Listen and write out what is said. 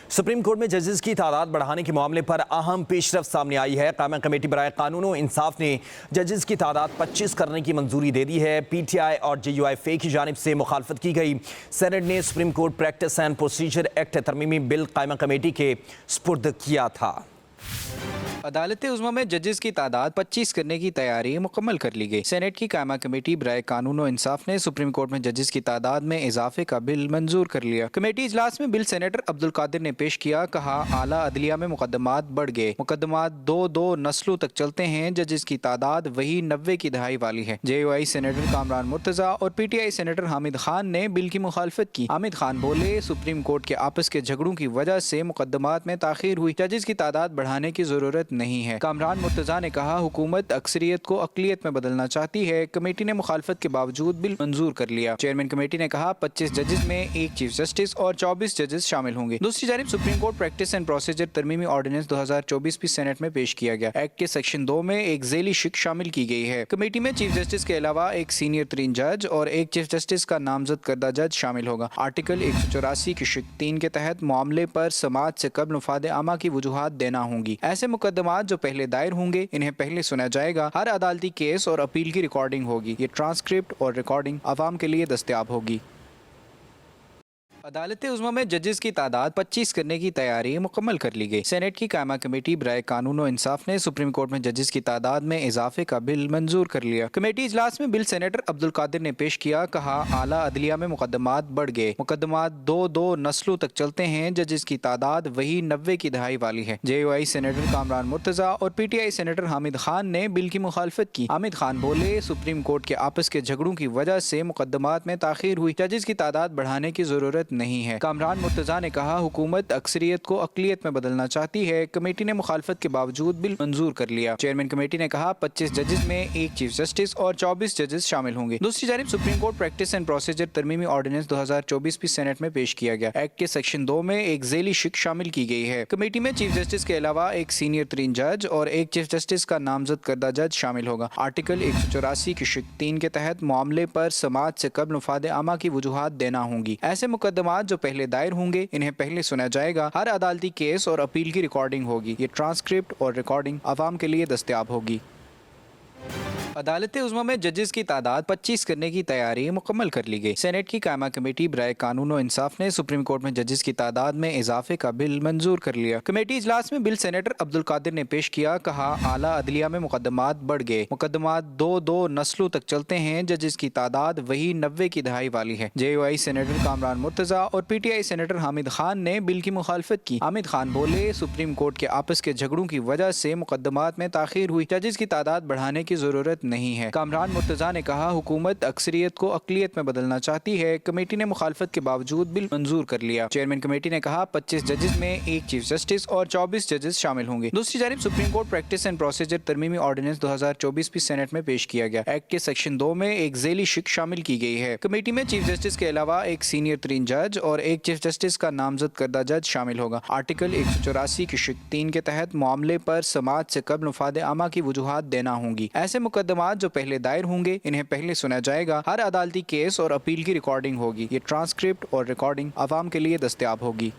Supreme court میں ججز کی تعداد بڑھانے کے معاملے پر اہم پیش رفت سامنے آئی ہے۔ قائمہ کمیٹی برائے قانون و انصاف نے ججز کی تعداد 25 کرنے کی منظوری دے دی ہے۔ پی ٹی آئی اور جے یو آئی فے کی جانب سے مخالفت کی گئی۔ سینٹ نے supreme court practice and procedure act ترمیمی بل قائمہ کمیٹی کے سپرد کیا تھا۔ عدالت عظمیٰ میں ججز کی تعداد 25 کرنے کی تیاری مکمل کر لی گئی۔ سینٹ کی قائمہ کمیٹی برائے قانون و انصاف نے سپریم کورٹ میں ججز کی تعداد میں اضافے کا بل منظور کر لیا۔ کمیٹی اجلاس میں بل سینیٹر عبدالقادر نے پیش کیا، کہا اعلیٰ عدلیہ میں مقدمات بڑھ گئے، مقدمات دو نسلوں تک چلتے ہیں، ججز کی تعداد وہی 90 کی دہائی والی ہے۔ J U I senator Kamran Murtaza اور P T I senator Hamid Khan نے بل کی مخالفت کی۔ حامد خان بولے، سپریم کورٹ کے آپس کے جھگڑوں کی وجہ سے مقدمات میں تاخیر ہوئی، ججز کی تعداد بڑھانے کی ضرورت نہیں ہے۔ کامران مرتضیٰ نے کہا، حکومت اکثریت کو اقلیت میں بدلنا چاہتی ہے۔ کمیٹی نے مخالفت کے باوجود بل منظور کر لیا۔ چیئرمین کمیٹی نے کہا 25 ججز میں ایک چیف جسٹس اور 24 ججز شامل ہوں گے۔ دوسری جانب supreme court practice and procedure ترمیمی آرڈیننس 2024 بھی سینٹ میں پیش کیا گیا۔ ایکٹ کے سیکشن 2 میں ایک ذیلی شق شامل کی گئی ہے۔ کمیٹی میں چیف جسٹس کے علاوہ ایک سینئر ترین جج اور ایک چیف جسٹس کا نامزد کردہ جج شامل ہوگا۔ آرٹیکل 184 کی شق 3 کے تحت معاملے پر سماعت سے قبل مفاد عامہ کی وجوہات دینا ہوں گی۔ ایسے مقدمات جو پہلے دائر ہوں گے انہیں پہلے سنا جائے گا۔ ہر عدالتی کیس اور اپیل کی ریکارڈنگ ہوگی۔ یہ ٹرانسکرپٹ اور ریکارڈنگ عوام کے لیے دستیاب ہوگی۔ عدالت عظمیٰ میں ججز کی تعداد 25 کرنے کی تیاری مکمل کر لی گئی۔ سینٹ کی قائمہ کمیٹی برائے قانون و انصاف نے سپریم کورٹ میں ججز کی تعداد میں اضافے کا بل منظور کر لیا۔ کمیٹی اجلاس میں بل سینیٹر عبدالقادر نے پیش کیا، کہا اعلیٰ عدلیہ میں مقدمات بڑھ گئے، مقدمات دو نسلوں تک چلتے ہیں، ججز کی تعداد وہی 90 کی دہائی والی ہے۔ J U I senator Kamran Murtaza اور P T I senator Hamid Khan نے بل کی مخالفت کی۔ حامد خان بولے، سپریم کورٹ کے آپس کے جھگڑوں کی وجہ سے مقدمات میں تاخیر ہوئی، ججز کی تعداد بڑھانے کی ضرورت نہیں ہے۔ کامران مرتضیٰ نے کہا، حکومت اکثریت کو اقلیت میں بدلنا چاہتی ہے۔ کمیٹی نے مخالفت کے باوجود بل منظور کر لیا۔ چیئرمین کمیٹی نے کہا 25 ججز میں ایک چیف جسٹس اور 24 ججز شامل ہوں گے۔ دوسری جانب supreme court practice and procedure ترمیمی آرڈیننس 2024 بھی سینٹ میں پیش کیا گیا۔ ایکٹ کے سیکشن 2 میں ایک ذیلی شق شامل کی گئی ہے۔ کمیٹی میں چیف جسٹس کے علاوہ ایک سینئر ترین جج اور ایک چیف جسٹس کا نامزد کردہ جج شامل ہوگا۔ آرٹیکل 184 کی شق 3 کے تحت معاملے پر سماعت سے قبل مفاد عامہ کی وجوہات دینا ہوں گی۔ ایسے مقدمات جو پہلے دائر ہوں گے انہیں پہلے سنا جائے گا۔ ہر عدالتی کیس اور اپیل کی ریکارڈنگ ہوگی۔ یہ ٹرانسکرپٹ اور ریکارڈنگ عوام کے لیے دستیاب ہوگی۔ عدالت عظمیٰ میں ججز کی تعداد 25 کرنے کی تیاری مکمل کر لی گئی۔ سینٹ کی قائمہ کمیٹی برائے قانون و انصاف نے سپریم کورٹ میں ججز کی تعداد میں اضافے کا بل منظور کر لیا۔ کمیٹی اجلاس میں بل سینیٹر عبدالقادر نے پیش کیا، کہا اعلیٰ عدلیہ میں مقدمات بڑھ گئے، مقدمات دو نسلوں تک چلتے ہیں، ججز کی تعداد وہی 90 کی دہائی والی ہے۔ J U I senator Kamran Murtaza اور P T I senator Hamid Khan نے بل کی مخالفت کی۔ حامد خان بولے، سپریم کورٹ کے آپس کے جھگڑوں کی وجہ سے مقدمات میں تاخیر ہوئی، ججز کی تعداد بڑھانے کی ضرورت نہیں ہے۔ کامران مرتضیٰ نے کہا، حکومت اکثریت کو اقلیت میں بدلنا چاہتی ہے۔ کمیٹی نے مخالفت کے باوجود بل منظور کر لیا۔ چیئرمین کمیٹی نے کہا 25 ججز میں ایک چیف جسٹس اور 24 ججز شامل ہوں گے۔ دوسری جانب supreme court practice and procedure ترمیمی آرڈیننس 2024 بھی سینٹ میں پیش کیا گیا۔ ایکٹ کے سیکشن 2 میں ایک ذیلی شق شامل کی گئی ہے۔ کمیٹی میں چیف جسٹس کے علاوہ ایک سینئر ترین جج اور ایک چیف جسٹس کا نامزد کردہ جج شامل ہوگا۔ آرٹیکل 184 کی شق 3 کے تحت معاملے پر سماعت سے قبل مفاد عامہ کی وجوہات دینا ہوں گی۔ ایسے مقدمات جو پہلے دائر ہوں گے انہیں پہلے سنا جائے گا۔ ہر عدالتی کیس اور اپیل کی ریکارڈنگ ہوگی۔ یہ ٹرانسکرپٹ اور ریکارڈنگ عوام کے لیے دستیاب ہوگی۔